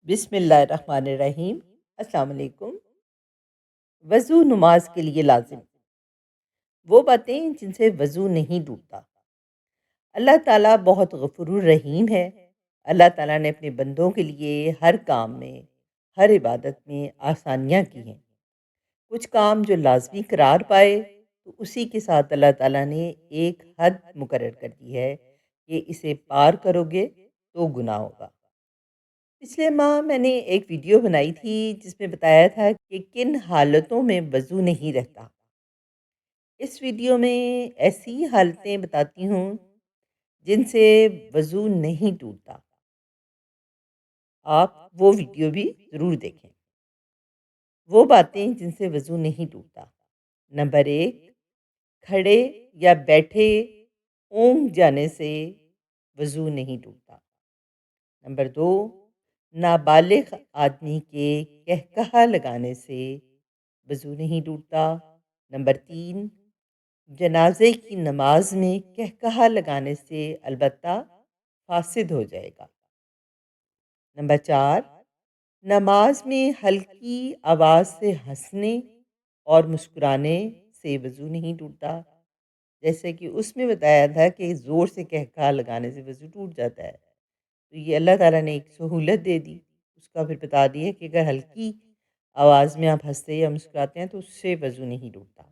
بسم اللہ الرحمن الرحیم۔ السلام علیکم۔ وضو نماز کے لیے لازم۔ وہ باتیں جن سے وضو نہیں ٹوٹتا۔ اللہ تعالیٰ بہت غفور الرحیم ہے۔ اللہ تعالیٰ نے اپنے بندوں کے لیے ہر کام میں، ہر عبادت میں آسانیاں کی ہیں۔ کچھ کام جو لازمی قرار پائے تو اسی کے ساتھ اللہ تعالیٰ نے ایک حد مقرر کر دی ہے کہ اسے پار کرو گے تو گناہ ہوگا۔ پچھلے ماہ میں نے ایک ویڈیو بنائی تھی جس میں بتایا تھا کہ کن حالتوں میں وضو نہیں رہتا۔ اس ویڈیو میں ایسی حالتیں بتاتی ہوں جن سے وضو نہیں ٹوٹتا۔ آپ وہ ویڈیو بھی ضرور دیکھیں۔ وہ باتیں جن سے وضو نہیں ٹوٹتا۔ نمبر 1، کھڑے یا بیٹھے اونگ جانے سے وضو نہیں ٹوٹتا۔ نمبر 2، نابالغ آدمی کے کہکہا لگانے سے وضو نہیں ٹوٹتا۔ نمبر 3، جنازے کی نماز میں کہکہا لگانے سے البتہ فاسد ہو جائے گا۔ نمبر 4، نماز میں ہلکی آواز سے ہنسنے اور مسکرانے سے وضو نہیں ٹوٹتا، جیسے کہ اس میں بتایا تھا کہ زور سے کہکہا لگانے سے وضو ٹوٹ جاتا ہے۔ تو یہ اللہ تعالیٰ نے ایک سہولت دے دی، اس کا پھر بتا دیا کہ اگر ہلکی آواز میں آپ ہنستے یا مسکراتے ہیں تو اس سے وضو نہیں ٹوٹتا۔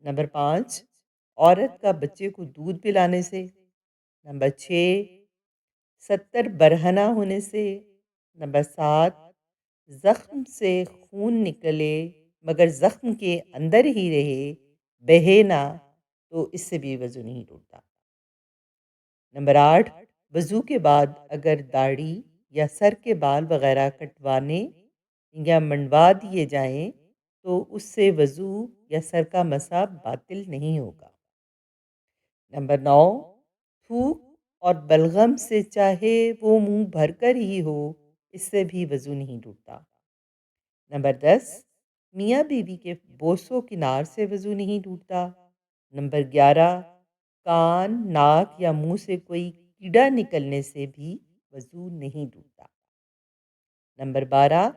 نمبر 5، عورت کا بچے کو دودھ پلانے سے۔ نمبر 6، 70 برہنہ ہونے سے۔ نمبر 7، زخم سے خون نکلے مگر زخم کے اندر ہی رہے، بہے نہ، تو اس سے بھی وضو نہیں ٹوٹتا۔ نمبر 8، وضو کے بعد اگر داڑھی یا سر کے بال وغیرہ کٹوانے یا منڈوا دیے جائیں تو اس سے وضو یا سر کا مسح باطل نہیں ہوگا۔ نمبر 9، تھوک اور بلغم سے چاہے وہ منہ بھر کر ہی ہو، اس سے بھی وضو نہیں ٹوٹتا۔ نمبر 10، میاں بیوی کے بوس و کنار سے وضو نہیں ٹوٹتا۔ نمبر 11، کان، ناک یا منہ سے کوئی کیڑا نکلنے سے بھی وضو نہیں ٹوٹتا۔ نمبر 12،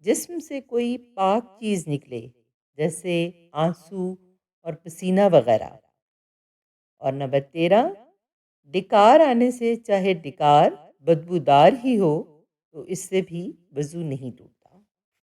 جسم سے کوئی پاک چیز نکلے جیسے آنسو اور پسینہ وغیرہ۔ اور نمبر 13، ڈکار آنے سے چاہے ڈکار بدبودار ہی ہو تو اس سے بھی وضو نہیں ٹوٹتا۔